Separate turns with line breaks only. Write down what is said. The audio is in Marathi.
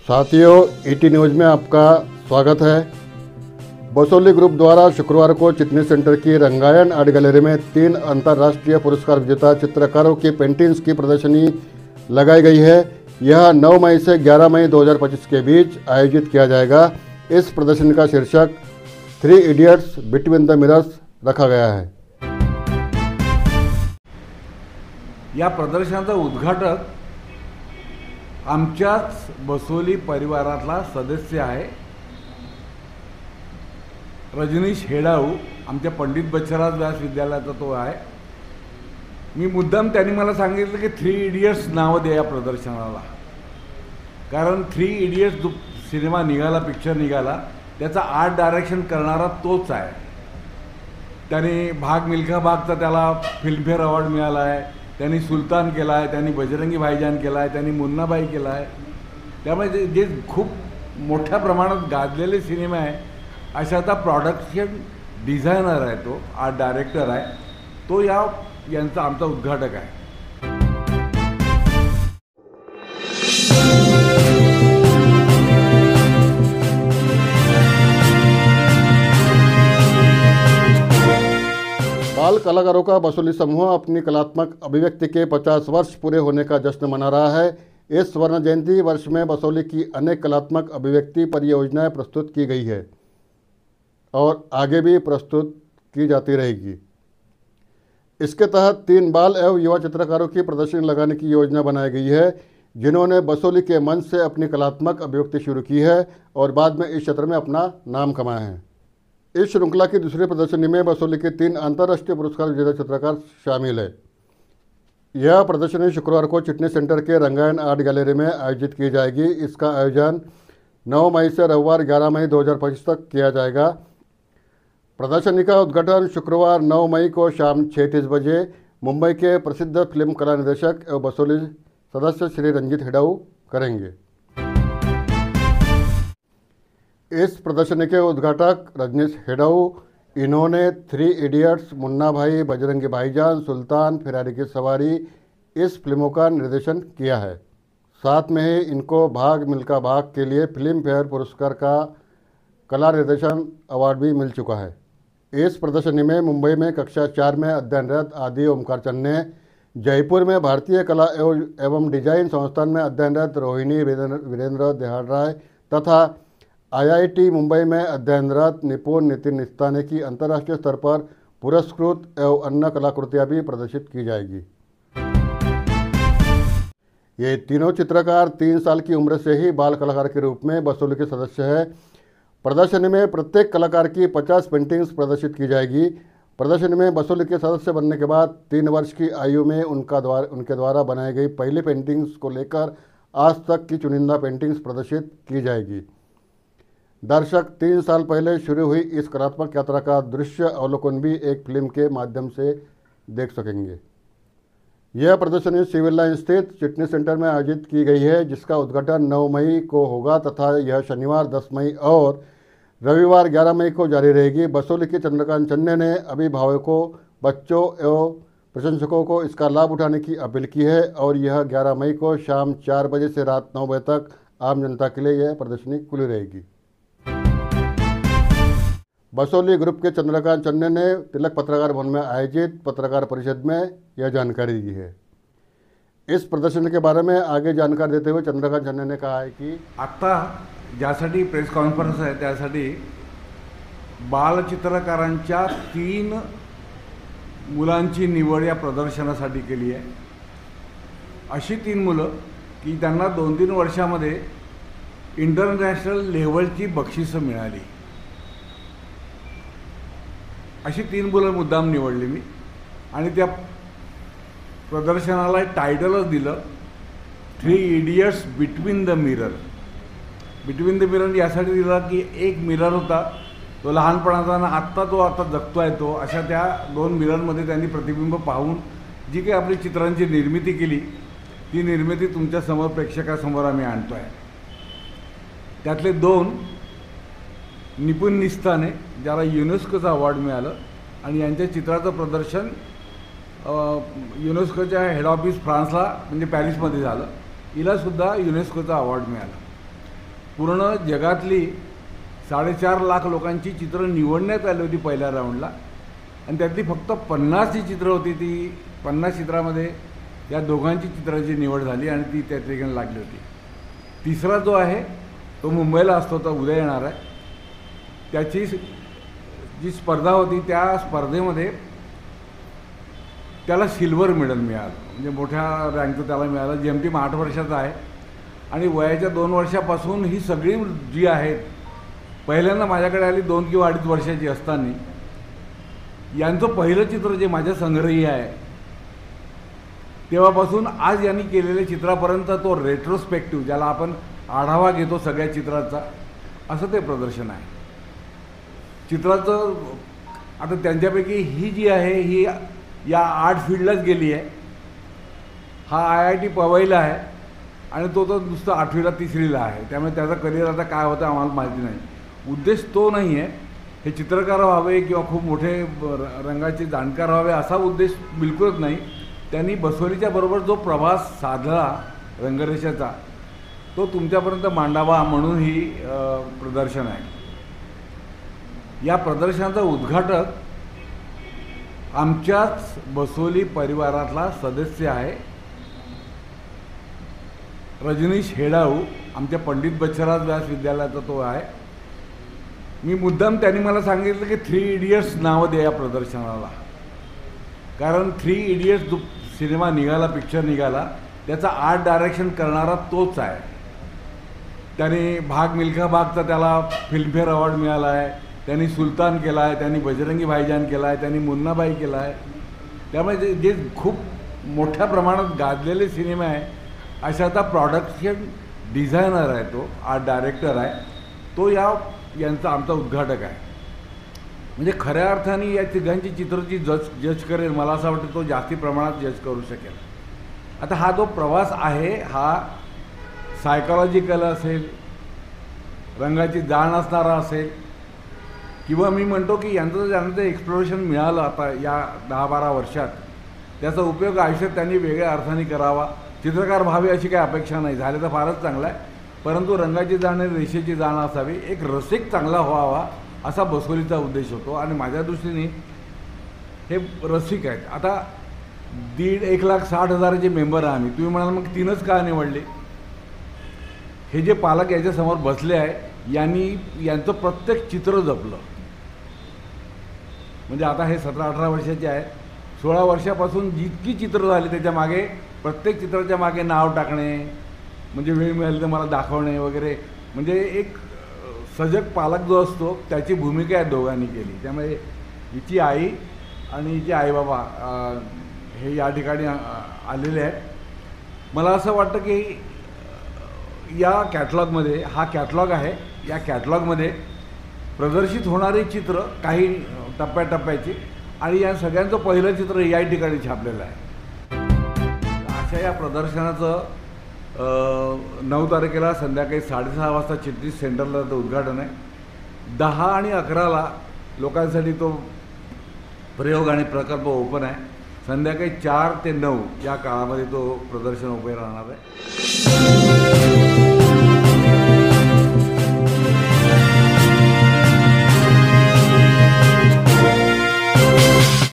साथियों, ईटी न्यूज़ में आपका स्वागत है। बसोली ग्रुप द्वारा शुक्रवार को चिटनी सेंटर की रंगायन आर्ट गैलरी में 3 अंतर्राष्ट्रीय पुरस्कार विजेता चित्रकारों की पेंटिंग्स की प्रदर्शनी लगाई गई है। यह 9 मई से 11 मई 2025 के बीच आयोजित किया जाएगा। इस प्रदर्शनी का शीर्षक 3 इडियट्स बिटवीन द मिरर्स रखा गया है।
या प्रदर्शनाचा उद्घाटक आमच्याच बसोली परिवारातला सदस्य आहे रजनीश हेडाऊ। आमच्या पंडित बच्छाराज व्यास विद्यालयाचा तो आहे। मी मुद्दाम त्यांनी मला सांगितलं की 3 इडियट्स नाव द्या या प्रदर्शनाला, कारण 3 इडियट्स जो सिनेमा निघाला, पिक्चर निघाला, त्याचा आर्ट डायरेक्शन करणारा तोच आहे। त्याने भाग मिल्खा भागचा त्याला फिल्मफेअर अवॉर्ड मिळाला आहे, त्यांनी सुलतान केला आहे, त्यांनी बजरंगी भाईजान केला आहे, त्यांनी मुन्नाबाई केला आहे। त्यामुळे जे खूप मोठ्या प्रमाणात गाजलेले सिनेमा आहे अशाचा प्रोडक्शन डिझायनर आहे, तो आर्ट डायरेक्टर आहे, तो यांचा आमचा उद्घाटक आहे।
बाल कलाकारों का बसोली समूह अपनी कलात्मक अभिव्यक्ति के 50 वर्ष पूरे होने का जश्न मना रहा है। इस स्वर्ण जयंती वर्ष में बसोली की अनेक कलात्मक अभिव्यक्ति परियोजनाएं प्रस्तुत की गई है और आगे भी प्रस्तुत की जाती रहेगी। इसके तहत 3 बाल एवं युवा चित्रकारों की प्रदर्शनी लगाने की योजना बनाई गई है, जिन्होंने बसोली के मंच से अपनी कलात्मक अभिव्यक्ति शुरू की है और बाद में इस क्षेत्र में अपना नाम कमाया है। इस श्रृंखला की दूसरी प्रदर्शनी में बसोली के 3 अंतर्राष्ट्रीय पुरस्कार विजेता चित्रकार शामिल है। यह प्रदर्शनी शुक्रवार को चिटनी सेंटर के रंगायन आर्ट गैलरी में आयोजित की जाएगी। इसका आयोजन 9 मई से रविवार 11 मई 2025 तक किया जाएगा। प्रदर्शनी का उद्घाटन शुक्रवार 9 मई को शाम 6:30 बजे मुंबई के प्रसिद्ध फिल्म कला निर्देशक एवं बसोली सदस्य श्री रंजीत हेडाऊ करेंगे। इस प्रदर्शनी के उद्घाटक रजनीश हेडाऊ, इन्होंने 3 इडियट्स, मुन्ना भाई, बजरंगी भाईजान, सुल्तान, फिरारी की सवारी इस फिल्मों का निर्देशन किया है। साथ में ही इनको भाग मिल्खा भाग के लिए फिल्म फेयर पुरस्कार का कला निर्देशन अवार्ड भी मिल चुका है। इस प्रदर्शनी में मुंबई में कक्षा 4 में अध्ययनरत आदि ओमकार चन्ने, जयपुर में भारतीय कला एवं डिजाइन संस्थान में अध्ययनरत रोहिणी वीरेंद्र देहाड़ राय तथा IIT मुंबई में अध्ययनरत निपुण नितिन निस्ताने की अंतर्राष्ट्रीय स्तर पर पुरस्कृत एवं अन्य कलाकृतियाँ भी प्रदर्शित की जाएगी। ये तीनों चित्रकार 3 साल की उम्र से ही बाल कलाकार के रूप में बसोली के सदस्य हैं। प्रदर्शनी में प्रत्येक कलाकार की 50 पेंटिंग्स प्रदर्शित की जाएगी। प्रदर्शनी में बसोली के सदस्य बनने के बाद 3 वर्ष की आयु में उनके द्वारा बनाई गई पहली पेंटिंग्स को लेकर आज तक की चुनिंदा पेंटिंग्स प्रदर्शित की जाएगी। दर्शक 3 साल पहले शुरू हुई इस कलात्मक यात्रा का दृश्य अवलोकन भी एक फिल्म के माध्यम से देख सकेंगे। यह प्रदर्शनी सिविल लाइन स्थित चिटनी सेंटर में आयोजित की गई है, जिसका उद्घाटन 9 मई को होगा तथा यह शनिवार 10 मई और रविवार 11 मई को जारी रहेगी। बसोली के चंद्रकांत चन्ने ने अभिभावकों, बच्चों एवं प्रशंसकों को इसका लाभ उठाने की अपील की है और यह 11 मई को शाम 4 बजे से रात 9 बजे तक आम जनता के लिए यह प्रदर्शनी खुली रहेगी। बसोली ग्रुप के चंद्रकांत चन्ने ने तिलक पत्रकार भवन में आयोजित पत्रकार परिषद में यह जानकारी दी है। इस प्रदर्शन के बारे में आगे जानकारी देते हुए चंद्रकांत चन्ने ने कहा है कि
आता ज्यासाठी प्रेस कॉन्फरन्स आहे त्यासाठी बालचित्रकारांच्या 3 मुलांची निवड या प्रदर्शनासाठी केली आहे। अशी 3 मुलं की त्यांना 2-3 वर्षामध्ये इंटरनॅशनल लेवलची बक्षिसं मिळाली। अशी 3 मुलं मुद्दाम निवडली मी आणि त्या प्रदर्शनाला टायटलच दिलं 3 idiots between the mirror. Between the mirror यासाठी दिला की एक मिरर होता, तो लहानपणाचा ना आता जगतोय तो, अशा त्या 2 मिररमध्ये त्यांनी प्रतिबिंब पाहून जी काही आपली चित्रांची निर्मिती केली, ती निर्मिती तुमच्या समोर प्रेक्षकासमोर आम्ही आणतोय। त्यातले 2 निपुण निस्ताने, ज्याला युनेस्कोचा अवॉर्ड मिळालं आणि यांच्या चित्राचं प्रदर्शन युनेस्कोच्या हेड ऑफिस फ्रान्सला म्हणजे पॅरिसमध्ये झालं। हिला सुद्धा युनेस्कोचा अवॉर्ड मिळाला। पूर्ण जगातली 4.5 लाख लोकांची चित्रं निवडण्यात आली होती पहिल्या राऊंडला आणि त्यातली फक्त 50 जी चित्रं होती, ती 50 चित्रामध्ये या दोघांची चित्राची निवड झाली आणि ती त्या ठिकाणी लागली होती. तिसरा जो आहे तो मुंबईला असतो, तो उद्या येणार आहे. त्याची जी स्पर्धा होती त्या स्पर्धेमध्ये त्याला सिल्वर मेडल मिळालं, म्हणजे मोठ्या रँकचं त्याला मिळालं. जेमतेम 8 वर्षाचा आहे आणि वयाच्या 2 वर्षापासून ही सगळी जी आहेत, पहिल्यांदा माझ्याकडे आली 2 किंवा 2.5 वर्षाची असताना. यांचं पहिलं चित्र जे माझ्या संग्रही आहे तेव्हापासून आज यांनी केलेल्या चित्रापर्यंत तो रेट्रोस्पेक्टिव्ह, ज्याला आपण आढावा घेतो सगळ्या चित्राचा, असं ते प्रदर्शन आहे चित्राचं. आता त्यांच्यापैकी ही जी आहे ही या आर्ट फील्डलाच गेली आहे. हा IIT पवईला आहे आणि तो नुसतं 8वीला 3रीला आहे, त्यामुळे त्याचा करिअर आता काय होतं आम्हाला माहिती नाही. उद्देश तो नाही आहे हे चित्रकार व्हावे किंवा खूप मोठे रंगाचे जाणकार व्हावे असा उद्देश बिलकुलच नाही. त्यांनी बसवलीच्या बरोबर जो प्रवास साधला रंगरेषेचा तो तुमच्यापर्यंत मांडावा म्हणून ही प्रदर्शन आहे. या प्रदर्शनाचं उद्घाटक आमच्याच बसोली परिवारातला सदस्य आहे रजनीश हेडाऊ, आमच्या पंडित बच्छाराज व्यास विद्यालयाचा तो आहे. मी मुद्दाम त्यांनी मला सांगितलं की 3 इडियट्स नावं द्या या प्रदर्शनाला, कारण 3 इडियट्स जो सिनेमा निघाला, पिक्चर निघाला, त्याचा आर्ट डायरेक्शन करणारा तोच आहे. त्याने भाग मिल्खा भागचा त्याला फिल्मफेअर अवॉर्ड मिळाला आहे, त्यांनी सुलतान केला आहे, त्यांनी बजरंगी भाईजान केला आहे, त्यांनी मुन्नाबाई केला आहे. त्यामुळे जे खूप मोठ्या प्रमाणात गाजलेले सिनेमे आहे अशाचा प्रोडक्शन डिझायनर आहे, तो आर्ट डायरेक्टर आहे, तो यांचा आमचा उद्घाटक आहे. म्हणजे खऱ्या अर्थाने या तिघांची चित्रची जज करेल, मला असं वाटतं तो जास्ती प्रमाणात जज करू शकेल. आता हा जो प्रवास आहे हा सायकॉलॉजिकल असेल, रंगाची जाण असणारा असेल, किंवा मी म्हणतो की यांचं ज्यांचं एक्सप्लोरेशन मिळालं आता या 10-12 वर्षात, त्याचा उपयोग आयुष्यात त्यांनी वेगळ्या अर्थाने करावा. चित्रकार व्हावे अशी काही अपेक्षा नाही, झाले तर फारच चांगलं आहे, परंतु रंगाची जाण आणि रेषेची जाण असावी, एक रसिक चांगला व्हावा असा बसवलीचा उद्देश होतो. आणि माझ्या दृष्टीने हे रसिक आहेत. आता 1,60,000 मेंबर आहे आम्ही. तुम्ही म्हणाल मग 3च का निवडले? हे जे पालक याच्यासमोर बसले आहे यांचं प्रत्येक चित्र जपलं. म्हणजे आता हे 17-18 वर्षाचे आहेत, 16 वर्षापासून जितकी चित्र झाली त्याच्या मागे, प्रत्येक चित्राच्या मागे नाव टाकणे, म्हणजे वेळ मिळाली तर मला दाखवणे वगैरे, म्हणजे एक सजग पालक जो असतो त्याची भूमिका या दोघांनी केली. त्यामुळे हिची आई आणि हिचे आईबाबा हे या ठिकाणी आलेले आहेत. मला असं वाटतं की या कॅटलॉगमध्ये, हा कॅटलॉग आहे, या कॅटलॉगमध्ये प्रदर्शित होणारी चित्र काही टप्प्याटप्प्याची आणि या सगळ्यांचं पहिलं चित्र या ठिकाणी छापलेलं आहे. अशा या प्रदर्शनाचं 9 तारखेला संध्याकाळी 6:30 वाजता चित्रित सेंटरला तो उद्घाटन आहे. 10 आणि 11ला लोकांसाठी तो प्रयोग आणि प्रकल्प ओपन आहे. संध्याकाळी 4 ते 9 या काळामध्ये तो प्रदर्शन उभे राहणार आहे.